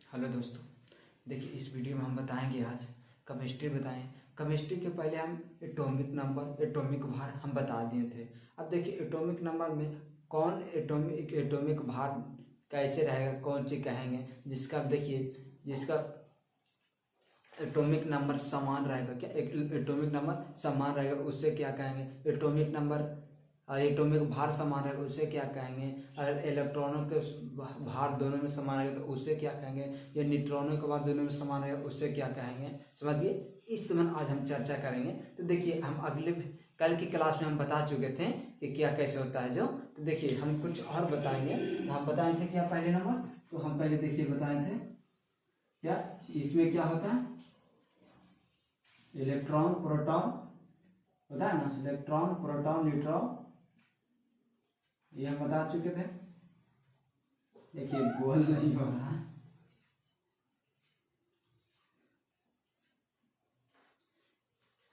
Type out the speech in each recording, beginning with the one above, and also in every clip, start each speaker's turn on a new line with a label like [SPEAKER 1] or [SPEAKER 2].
[SPEAKER 1] Hello दोस्तों, देखिए इस वीडियो में हम बताएंगे आज केमिस्ट्री बताएं। केमिस्ट्री के पहले हम एटॉमिक नंबर एटॉमिक भार हम बता दिए थे। अब देखिए एटॉमिक नंबर में कौन एटॉमिक भार कैसे रहेगा, कौन चीज़ कहेंगे जिसका अब देखिए जिसका एटॉमिक नंबर समान रहेगा। क्या एटॉमिक नंबर समान रहेगा उससे क्या कहेंगे? एटॉमिक नंबर एटॉमिक भार समान रहेगा उससे क्या कहेंगे? अगर इलेक्ट्रॉनों के भार दोनों में समान रहेगा तो उससे क्या कहेंगे? या न्यूट्रॉनों के भार दोनों में समान रहेगा उससे क्या कहेंगे? समझिए, इस संबंध आज हम चर्चा करेंगे। तो देखिए हम कल की क्लास में हम बता चुके थे कि क्या कैसे होता है जो। तो देखिए हम कुछ और बताएंगे। हम बताए थे क्या पहले नंबर, तो हम पहले देखिए बताए थे क्या इसमें क्या होता है, इलेक्ट्रॉन प्रोटॉन होता है ना, इलेक्ट्रॉन प्रोटॉन न्यूट्रॉन, ये हम बता चुके थे। देखिए गोल नहीं हो रहा,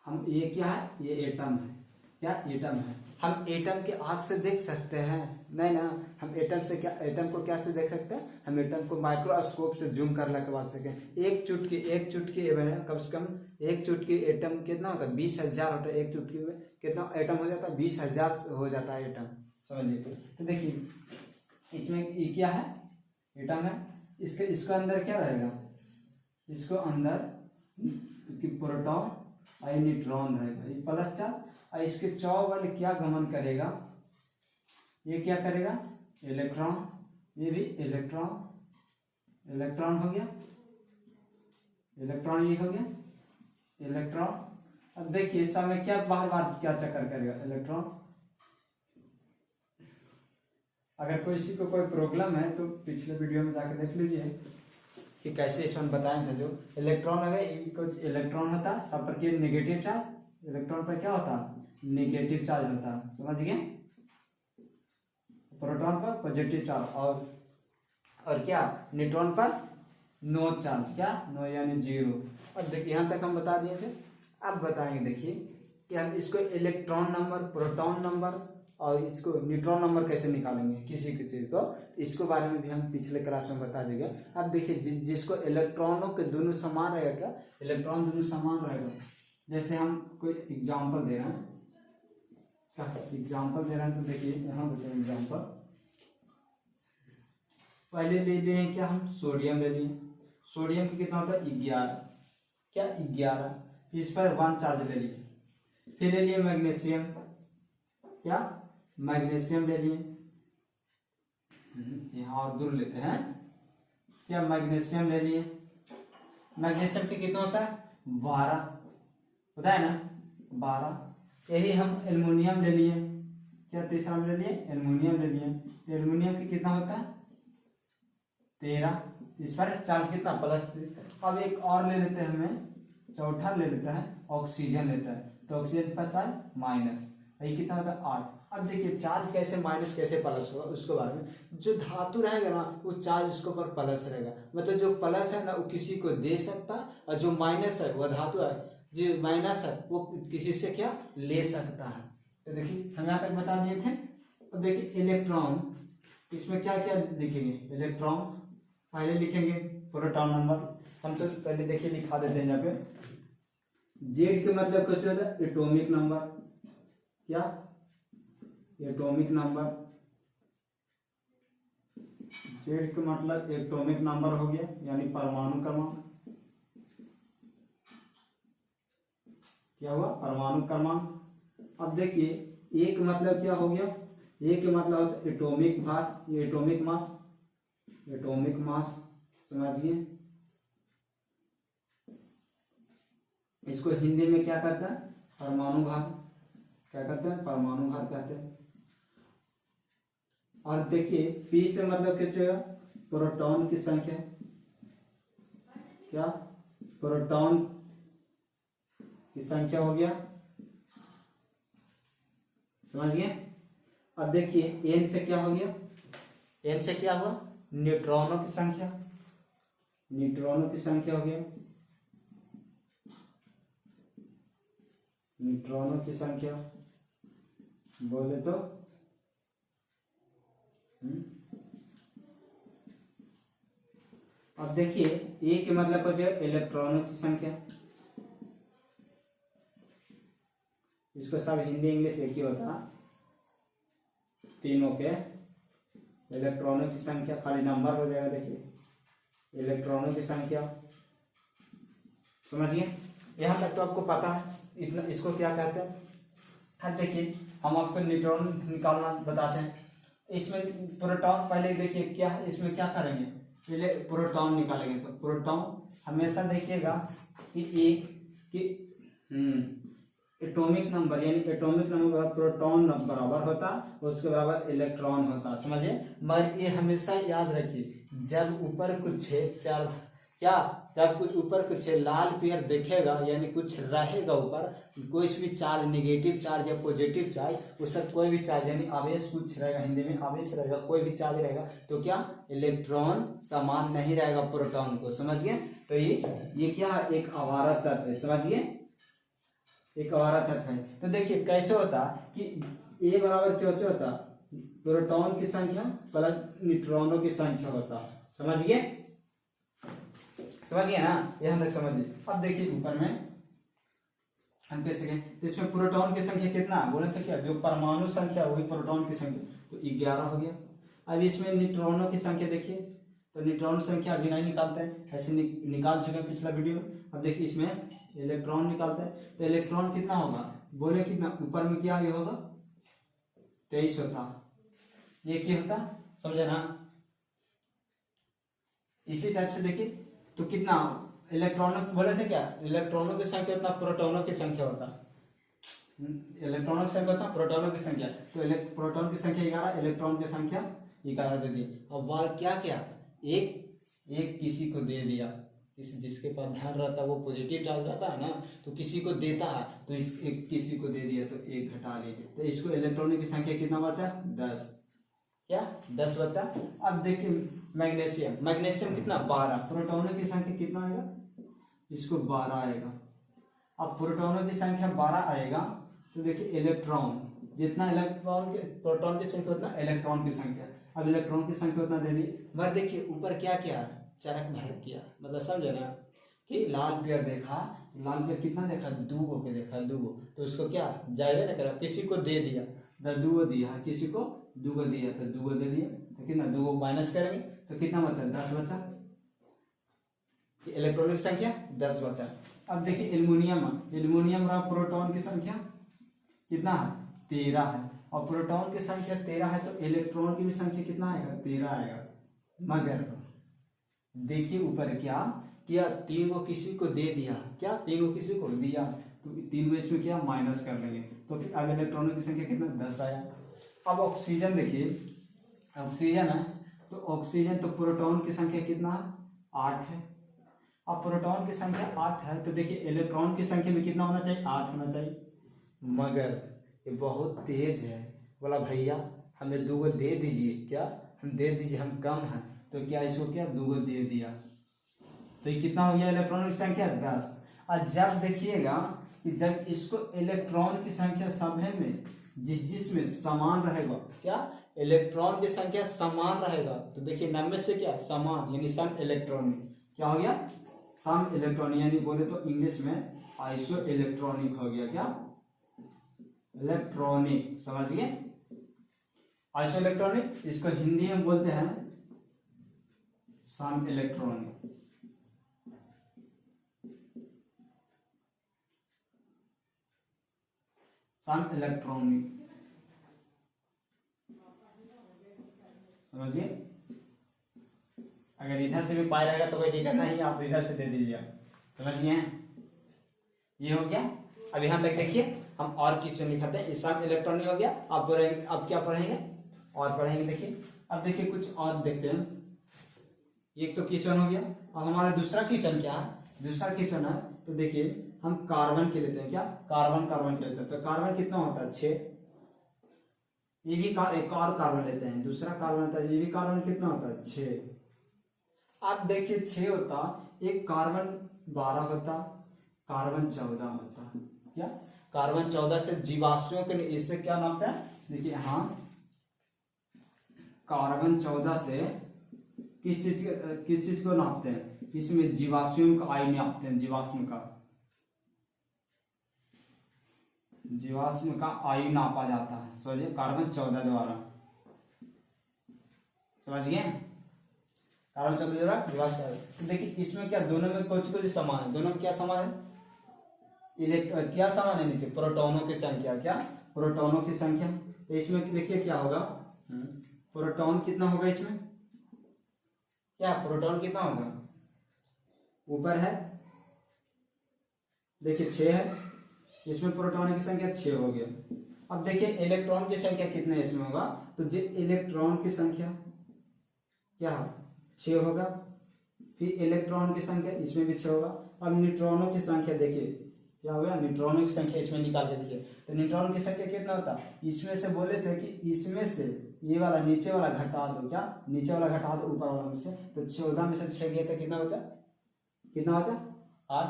[SPEAKER 1] हम ये क्या है, ये एटम है। क्या एटम है? हम एटम के आंख से देख सकते हैं? नहीं ना। हम एटम से क्या, एटम को क्या से देख सकते हैं? हम एटम को माइक्रोस्कोप से जूम कर ला के बात सकें। एक चुटकी कम से कम एक चुटकी एटम कितना होता है? 20,000 होता है। एक चुटकी में कितना एटम हो जाता है? 20,000 हो जाता है एटम। समझिए, तो देखिए इसमें ये क्या है, एटम है। इसके अंदर क्या रहेगा? इसको अंदर प्रोटॉन और न्यूट्रॉन रहेगा, ये प्लस चार्ज। और इसके चौबल क्या गमन करेगा? ये क्या करेगा? इलेक्ट्रॉन। ये भी इलेक्ट्रॉन हो गया, इलेक्ट्रॉन ये हो गया इलेक्ट्रॉन। अब देखिए इस समय क्या बार बार क्या चक्कर करेगा? इलेक्ट्रॉन। अगर किसी को कोई प्रॉब्लम है तो पिछले वीडियो में जाकर देख लीजिए कि कैसे इसमें बताए थे। जो इलेक्ट्रॉन है कुछ इलेक्ट्रॉन होता है सब पर क्या नेगेटिव चार्ज, इलेक्ट्रॉन पर क्या होता है? नेगेटिव चार्ज होता है। समझ गए? प्रोटॉन पर पॉजिटिव चार्ज और क्या न्यूट्रॉन पर नो चार्ज, क्या नो यानी जीरो। और देखिए यहाँ तक हम बता दिए थे। अब बताएंगे देखिए कि हम इसको इलेक्ट्रॉन नंबर, प्रोटॉन नंबर और इसको न्यूट्रॉन नंबर कैसे निकालेंगे किसी चीज को, इसको बारे में भी हम पिछले क्लास में बता देंगे। अब देखिए जिसको इलेक्ट्रॉनों के दोनों समान रहेगा, क्या इलेक्ट्रॉन दोनों समान रहेगा। जैसे हम कोई एग्जाम्पल दे रहे हैं, क्या एग्जाम्पल दे रहे हैं, तो देखिए यहाँ देते हैं एग्जाम्पल। पहले ले लिए हैं क्या हम, सोडियम ले लिए। सोडियम की कितना होता है? 11। क्या 11, इस पर 1 चार्ज ले लिए। फिर ले लिए मैग्नीशियम, क्या मैग्नीशियम ले लिए। यहाँ और दूर लेते हैं, क्या मैग्नीशियम ले लिए। मैग्नीशियम की कितना होता है? 12 होता है ना, 12। यही हम एल्युमिनियम ले लिए, क्या तीसरा ले लिए एल्युमिनियम ले लिए। तो एल्युमिनियम की कितना होता है? 13। इस पर चार्ज कितना? +3। अब एक और ले लेते हैं, हमें चौथा ले लेता है ऑक्सीजन लेता है। तो ऑक्सीजन पर चार्ज माइनस, ये कितना होता है? 8। अब देखिए चार्ज कैसे माइनस कैसे प्लस होगा उसके बारे में। जो धातु रहेगा ना वो चार्ज उसके ऊपर प्लस रहेगा, मतलब जो प्लस है ना वो किसी को दे सकता है, और जो माइनस है वह धातु है, जो माइनस है वो किसी से क्या ले सकता है। तो देखिए हम यहाँ तक बता दिए थे। अब देखिए इलेक्ट्रॉन, इसमें क्या क्या लिखेंगे? इलेक्ट्रॉन पहले लिखेंगे प्रोटॉन नंबर। हम तो पहले देखिए लिखा देते हैं यहाँ पे। जेड के मतलब कुछ होता है एटॉमिक नंबर, क्या एटॉमिक नंबर। जेड का मतलब एटॉमिक नंबर हो गया, यानी परमाणु क्रमांक। क्या हुआ? परमाणु क्रमांक। अब देखिए एक मतलब क्या हो गया? एक मतलब होता है एटॉमिक भार, ये एटॉमिक मास, एटॉमिक मास समझिए। इसको हिंदी में क्या कहते हैं? परमाणु भार। क्या कहते हैं? परमाणु भार कहते हैं। और देखिए पी से मतलब क्या? प्रोटॉन की संख्या, क्या प्रोटॉन की संख्या हो गया। समझ गए? अब देखिए एन से क्या हो गया? एन से क्या हुआ? न्यूट्रॉनों की संख्या, न्यूट्रॉनों की संख्या हो गया, न्यूट्रॉनों की संख्या बोले तो अब देखिए ए के मतलब हो जाए इलेक्ट्रॉनों की संख्या, इसको सब हिंदी इंग्लिश एक ही होता, तीनों के इलेक्ट्रॉनों की संख्या, खाली नंबर हो जाएगा। देखिए इलेक्ट्रॉनों की संख्या, समझिए यहाँ तक तो आपको पता है। इतना इसको क्या कहते हैं। अब देखिए हम आपको न्यूट्रॉन निकालना बताते हैं। इसमें प्रोटॉन, पहले देखिए क्या है, इसमें क्या करेंगे, पहले प्रोटॉन निकालेंगे। तो प्रोटॉन हमेशा देखिएगा कि एक कि एटॉमिक नंबर, यानी एटॉमिक नंबर प्रोटॉन बराबर होता, उसके बराबर इलेक्ट्रॉन होता, समझिए। मगर ये हमेशा याद रखिए, जब ऊपर कुछ है चार, क्या जब कुछ ऊपर कुछ लाल पेयर देखेगा, यानी कुछ रहेगा ऊपर, कोई भी चार्ज, नेगेटिव चार्ज या पॉजिटिव चार्ज, उस पर कोई भी चार्ज यानी आवेश कुछ रहेगा, हिंदी में आवेश रहेगा, कोई भी चार्ज रहेगा, तो क्या इलेक्ट्रॉन समान नहीं रहेगा प्रोटॉन को, समझिए। तो ये क्या है, एक आवारा तत्व है, समझिए, एक आवारा तत्व है। तो देखिए कैसे होता कि ए बराबर क्या होता, प्रोटॉन की संख्या प्लस न्यूट्रॉनों की संख्या होता, समझिए, समझिए ना, यहां तक समझिए। अब देखिए ऊपर में हम कैसे गए, तो इसमें प्रोटॉन की संख्या कितना बोले तो क्या, जो परमाणु संख्या वही प्रोटॉन की संख्या, तो 11 हो गया। अब इसमें न्यूट्रॉनों की संख्या देखिए, तो न्यूट्रॉन संख्या अभी नहीं निकालते हैं, ऐसे निकाल चुके हैं पिछला वीडियो में। अब देखिए इसमें इलेक्ट्रॉन निकालते हैं, तो इलेक्ट्रॉन कितना होगा, बोले कितना, ऊपर में क्या ये होगा 23 होता, ये क्या होता, समझे ना। इसी टाइप से देखिए तो कितना इलेक्ट्रॉनों, बोले थे क्या, इलेक्ट्रॉनों की संख्या उतना प्रोटॉनों की संख्या होता, इलेक्ट्रॉनों की संख्या उतना प्रोटॉनों की संख्या, तो प्रोटॉन की संख्या 11, इलेक्ट्रॉन की संख्या 11 दे दी। अब वह क्या क्या, एक किसी को दे दिया, जिसके पास ध्यान रहता है वो पॉजिटिव चार्ज रहता है ना, तो किसी को देता है, तो इस एक किसी को दे दिया तो एक घटा लिए, तो इसको इलेक्ट्रॉनों की संख्या कितना बचा 10, क्या 10 बचा। अब देखिए मैग्नीशियम, मैग्नीशियम कितना 12, प्रोटॉनों की संख्या कितना आएगा, इसको 12 आएगा। अब प्रोटॉनों की संख्या 12 आएगा, तो देखिए इलेक्ट्रॉन, जितना इलेक्ट्रॉन के प्रोटॉन की संख्या उतना इलेक्ट्रॉन की संख्या, अब इलेक्ट्रॉन की संख्या उतना दे दी। मगर देखिए ऊपर क्या किया, चरक भरक किया, मतलब समझे ना, कि लाल पेयर देखा, लाल पेयर कितना देखा, 2 के देखा, 2, तो उसको क्या जाएगा ना करा, किसी को दे दिया, 2 दिया, किसी को 2 दिया, तो 2 दे दिया, तो कितना 2 माइनस करेंगे तो कितना बचा 10 बचा, इलेक्ट्रॉनिक संख्या 10 बचा। अब देखिए एल्युमिनियम, एल्युमिनियम रहा प्रोटॉन की संख्या कितना है 13 है, और प्रोटॉन की संख्या 13 है, तो इलेक्ट्रॉन की भी संख्या कितना आएगा 13 आएगा। मगर देखिए ऊपर क्या किया, 3 को किसी को दे दिया, क्या 3 को किसी को दिया, तो 3 को इसमें क्या माइनस कर लेंगे, तो फिर अब इलेक्ट्रॉनों की संख्या कितना 10 आया। अब ऑक्सीजन देखिए, ऑक्सीजन है, तो ऑक्सीजन, तो प्रोटॉन की संख्या कितना है 8 है, अब प्रोटॉन की संख्या 8 है, तो देखिए इलेक्ट्रॉन की संख्या भी कितना होना चाहिए 8 होना चाहिए। मगर ये बहुत तेज है, बोला भैया हमें 2 दे दीजिए, क्या हम दे दीजिए, हम कम हैं, तो क्या इसको क्या 2 दे दिया, तो ये कितना हो गया इलेक्ट्रॉन की संख्या 10। और जब देखिएगा कि जब इसको इलेक्ट्रॉन की संख्या सभी में जिसमें समान रहेगा, क्या इलेक्ट्रॉन की संख्या समान रहेगा, तो देखिए 90 से क्या समान, यानी सम इलेक्ट्रॉनिक, क्या हो गया सम इलेक्ट्रॉनिक, यानी बोले तो इंग्लिश में आइसो इलेक्ट्रॉनिक हो गया, क्या इलेक्ट्रॉनिक, समझिए आइसो इलेक्ट्रॉनिक, इसको हिंदी में बोलते हैं सम इलेक्ट्रॉनिक। सम इलेक्ट्रॉनिक, समझिए। अगर इधर से भी पाई रहेगा तो कोई दिक्कत नहीं, आप इधर से दे दीजिए, समझिए। ये हो गया। अब यहाँ तक देखिए हम और क्वेश्चन लिखाते हैं, सम इलेक्ट्रॉनिक हो गया। अब क्या पढ़ेंगे और पढ़ेंगे, देखिए अब देखिए कुछ और देखते हैं। एक तो क्वेश्चन हो गया, अब हमारा दूसरा क्वेश्चन क्या है, दूसरा क्वेश्चन है, तो देखिए हम कार्बन के लेते हैं, क्या कार्बन के लेते हैं, तो कार्बन कितना होता है 6, ये भी एक और कार्बन लेते हैं, दूसरा कार्बन होता है, ये भी कार्बन कितना होता है 6। अब देखिए 6 होता, एक कार्बन 12 होता, कार्बन 14 होता, क्या कार्बन 14 से जीवाश्मों के लिए इससे क्या नापता है, देखिए हाँ कार्बन 14 से किस चीज को नापते हैं? इसमें जीवाश्म का आयु नापते हैं, जीवाश्म का आयु नापा जाता है, समझिए, कार्बन 14 द्वारा, समझ गए? कार्बन 14 द्वारा जीवाश्म का। तो देखिए इसमें क्या दोनों में कुछ समान है, दोनों में क्या समान है? क्या समान है नीचे? प्रोटॉनों की संख्या, क्या? प्रोटॉनों की संख्या। तो इसमें देखिए क्या होगा, प्रोटॉन कितना होगा इसमें? क्या प्रोटॉन कितना होगा? ऊपर है, देखिए 6 है, इसमें प्रोटॉन की संख्या 6 हो गया। अब देखिए इलेक्ट्रॉन की संख्या कितने इसमें होगा? तो जो इलेक्ट्रॉन की संख्या क्या है? 6 होगा। फिर इलेक्ट्रॉन की संख्या इसमें भी 6 होगा। अब न्यूट्रॉनों की संख्या देखिए क्या हो गया, न्यूट्रॉनों की संख्या इसमें निकाल के देखिए। तो न्यूट्रॉन की संख्या कितना होता है? इसमें से बोले थे कि इसमें से ये वाला नीचे वाला घटा दो, क्या? नीचे वाला घटा दो ऊपर वाला में से। तो 14 में से 6 गया तो कितना बचा? कितना बचा? 8।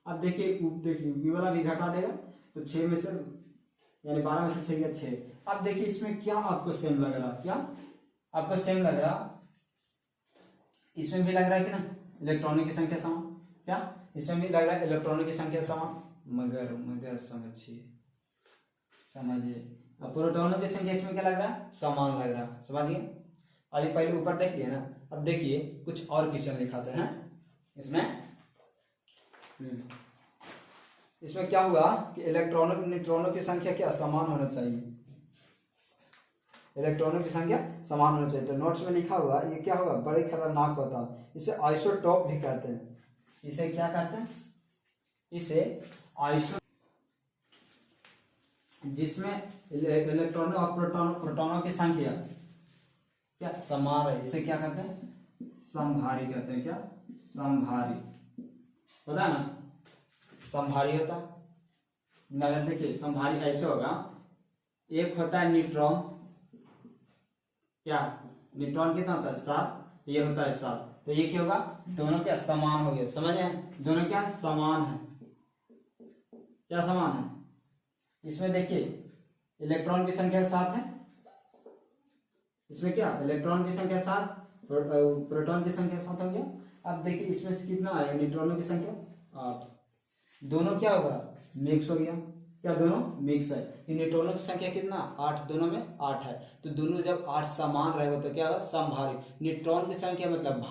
[SPEAKER 1] अब देखिए ये वाला भी घटा देगा, तो 6 में से यानी 12 में से 6 गया 6। अब देखिए इसमें क्या आपको सेम लग रहा? क्या आपको सेम लग रहा? इसमें भी लग रहा है कि ना इलेक्ट्रॉनों की संख्या समान, क्या? इसमें भी लग रहा है इलेक्ट्रॉनों की संख्या समान, मगर समझिए अब प्रोटॉनों की संख्या इसमें क्या लग रहा है? समान लग रहा, समझिए। अभी पहले ऊपर देख लिया ना, अब देखिए कुछ और क्वेश्चन लिखाते हैं इसमें। इसमें क्या हुआ कि इलेक्ट्रॉनों न्यूट्रॉनों की संख्या क्या समान होना चाहिए, इलेक्ट्रॉनों की संख्या समान होना चाहिए। तो नोट्स में लिखा हुआ ये क्या होगा? बड़े खतरनाक होता है, इसे आइसोटॉप भी कहते हैं। इसे क्या कहते हैं? इसे आइसो, जिसमें इलेक्ट्रॉनों और प्रोटॉनों की संख्या क्या समान है, इसे क्या कहते हैं? समभारी कहते हैं, क्या? समभारी, पता है ना? समभारी होता नगर, देखिए समभारी ऐसे होगा, एक होता है न्यूट्रॉन, क्या? न्यूट्रॉन कितना होता है? 7, ये होता है 7। तो ये क्या होगा? दोनों क्या समान हो गया, समझ आए? दोनों क्या समान है, क्या समान है? इसमें देखिए इलेक्ट्रॉन की संख्या 7 है, इसमें क्या इलेक्ट्रॉन की संख्या 7, प्रोटॉन की संख्या 7 हो गया। अब देखिए इसमें से कितना आया? न्यूट्रॉनों की संख्या 8। दोनों क्या होगा? मिक्स हो गया, क्या? दोनों मिक्स है। न्यूट्रॉनों की संख्या कितना? 8, दोनों में 8 है। तो दोनों जब 8 समान रहेगा तो क्या होगा? समभारी। न्यूट्रॉन की संख्या मतलब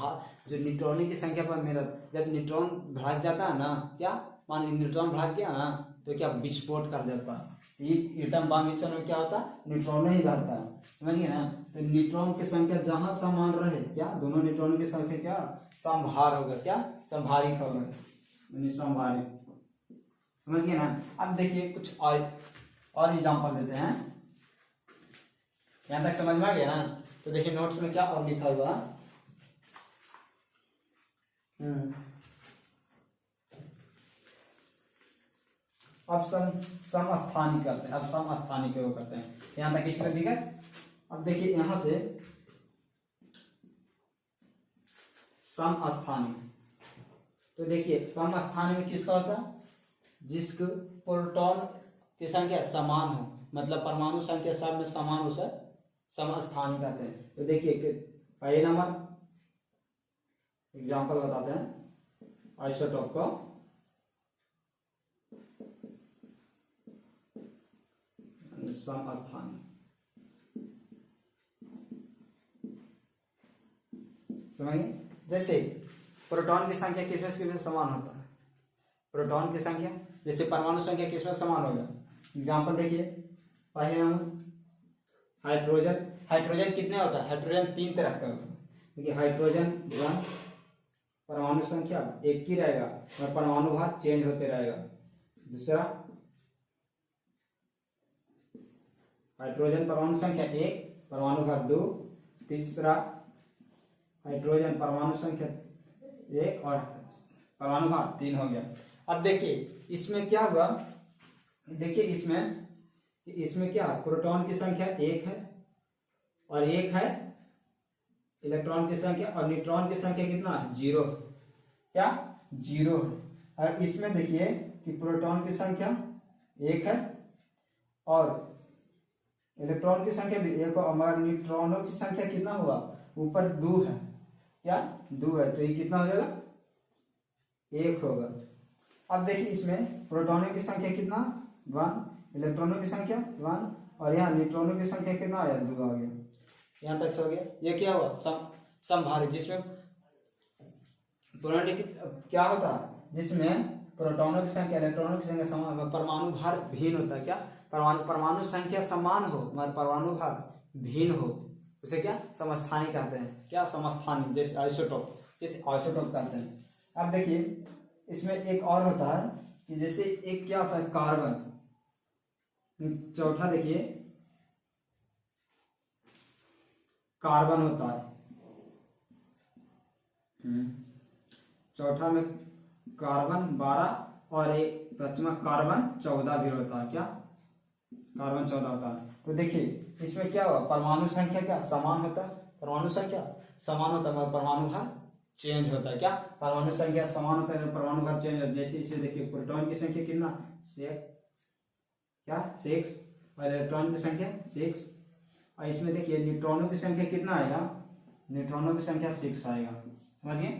[SPEAKER 1] जो न्यूट्रॉनों की संख्या पर मेरा, जब न्यूट्रॉन भड़क जाता है ना, क्या मान लीजिए न्यूट्रॉन भड़क गया ना, तो क्या विस्फोट कर जाता है। ये एटम बम मिशन में क्या होता है? न्यूट्रॉन ही रहता है, समझिए ना। तो न्यूट्रॉन की संख्या जहां समान रहे, क्या दोनों न्यूट्रॉन की संख्या क्या समभार होगा, क्या समभारिक होगा, समभारिक, समझिए ना। अब देखिए कुछ और एग्जांपल देते हैं, यहां तक समझ में आ गया ना? तो देखिए नोट्स में क्या और लिखा हुआ। अब समस्थानिक करते हैं, अब समस्थानिक वो करते हैं, यहां तक इसका ठीक है। अब देखिए यहां से समस्थानिक, तो देखिए समस्थानिक में किसका होता है? जिसको प्रोटॉन की संख्या समान हो, मतलब परमाणु संख्या सब में समान हो, सर समस्थानिक कहते हैं। तो देखिए पहले नंबर एग्जांपल बताते हैं आइसोटॉप को। समस्थानिक, समझिए, जैसे प्रोटॉन की संख्या किसमें समान होता है? प्रोटॉन की संख्या जैसे परमाणु संख्या किसमें समान होगा? एग्जांपल देखिए, पहले हम हाइड्रोजन, हाइड्रोजन कितने होता है? हाइड्रोजन 3 तरह का होता है। देखिए हाइड्रोजन 1 परमाणु संख्या 1 की रहेगा और परमाणु भार चेंज होते रहेगा। दूसरा हाइड्रोजन परमाणु संख्या 1 परमाणु भार 2। तीसरा हाइड्रोजन परमाणु संख्या 1 और परमाणु भार 3 हो गया। अब देखिए इसमें क्या हुआ, देखिए इसमें क्या प्रोटॉन की संख्या 1 है और 1 है इलेक्ट्रॉन की संख्या, और न्यूट्रॉन की संख्या कितना है? 0, क्या 0 है। और इसमें देखिए कि प्रोटॉन की संख्या 1 है और इलेक्ट्रॉन की संख्या भी 1 है, और न्यूट्रॉनों की संख्या कितना हुआ? ऊपर 2 है, क्या 2 है, तो ये कितना हो जाएगा 1 होगा। अब देखिए इसमें प्रोटॉनों की संख्या कितना 1, इलेक्ट्रॉनों की संख्या 1, और यहाँ न्यूट्रॉनों की संख्या कितना आया 2 आ गया। यहाँ तक से हो गया। ये क्या हुआ समभारित, जिसमें प्रोटॉन क्या होता है, जिसमें प्रोटॉनों की संख्या इलेक्ट्रॉनों की संख्या समान, परमाणु भार भिन्न होता है। क्या परमाणु संख्या समान हो मगर परमाणु भार भिन्न हो, उसे क्या समस्थानिक कहते हैं। क्या समस्थानिक, जैसे आइसोटोप, जैसे आइसोटोप कहते हैं। अब देखिए इसमें एक और होता है कि जैसे एक क्या होता है कार्बन, चौथा देखिए कार्बन होता है, चौथा में कार्बन 12 और एक पांचवा कार्बन 14 भी होता है। क्या कार्बन 14 होता है। तो देखिए इसमें क्या हुआ, परमाणु संख्या क्या समान होता है, परमाणु संख्या समान होता है मगर परमाणु भार चेंज होता है। क्या परमाणु संख्या समान होता है, परमाणु भार चेंज होता है। जैसे इसे देखिए प्रोटॉन की संख्या कितना 6 और इलेक्ट्रॉन की संख्या 6, और इसमें देखिए न्यूट्रॉनों की संख्या कितना आएगा, न्यूट्रॉनों की संख्या 6 आएगा। समझिए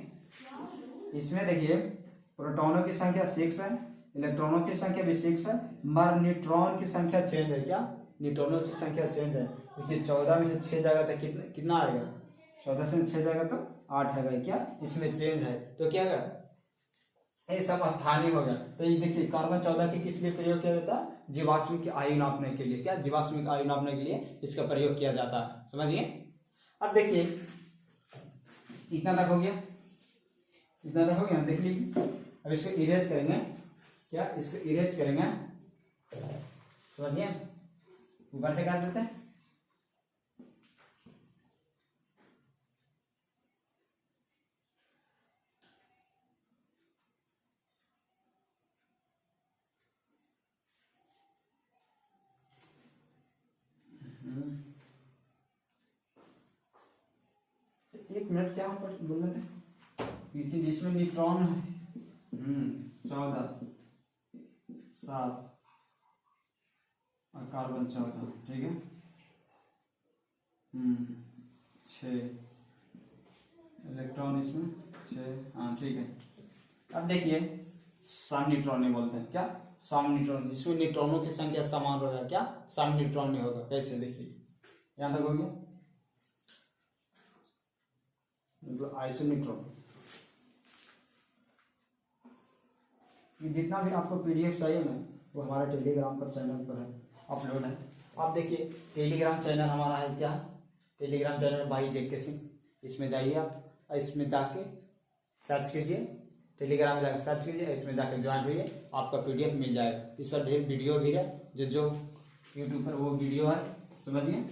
[SPEAKER 1] इसमें देखिए प्रोटॉनों की संख्या 6 है, इलेक्ट्रॉनों की संख्या भी 6 है, मगर न्यूट्रॉन की संख्या चेंज है। क्या न्यूट्रॉनों की संख्या चेंज है। देखिए 14 में से 6 जाएगा तो कितना आएगा, 14 से 6 जाएगा तो 8 आएगा। क्या इसमें चेंज है, तो क्या होगा ये सब स्थानीय हो गया। तो ये देखिए कार्बन 14 के किस लिए प्रयोग किया जाता है, जीवाश्मिक आयु नापने के लिए। क्या जीवाश्मिक आयु नापने के लिए इसका प्रयोग किया जाता है। समझिए। अब देखिए इतना तक हो गया, इतना तक हो गया, देख लीजिए। अब इसको इरेज करेंगे, क्या इसको इरेज करेंगे, समझिए ऊपर से काट देते हैं। एक मिनट, क्या पर बोलने थे, क्योंकि जिसमें न्यूट्रॉन 14 7 और कार्बन 14, ठीक है 6 इलेक्ट्रॉन इसमें 6, हाँ ठीक है। अब देखिए सम न्यूट्रॉन बोलते हैं। क्या सम न्यूट्रॉन, जिसमें न्यूट्रॉनों की संख्या समान होगा। क्या सम न्यूट्रॉन होगा। कैसे देखिए यहाँ तक हो गया, मतलब आइसोन्यूट्रॉन। जितना भी आपको पीडीएफ चाहिए ना वो हमारे टेलीग्राम पर चैनल पर है, अपलोड है। आप देखिए टेलीग्राम चैनल हमारा है। क्या टेलीग्राम चैनल भाई जेके सिंह, इसमें जाइए आप, इसमें जाके सर्च कीजिए, टेलीग्राम में जाकर सर्च कीजिए, इसमें जाकर ज्वाइन होइए, आपका पीडीएफ मिल जाएगा। इस पर ढेर वीडियो भी है, जो यूट्यूब पर वो वीडियो है, समझिए।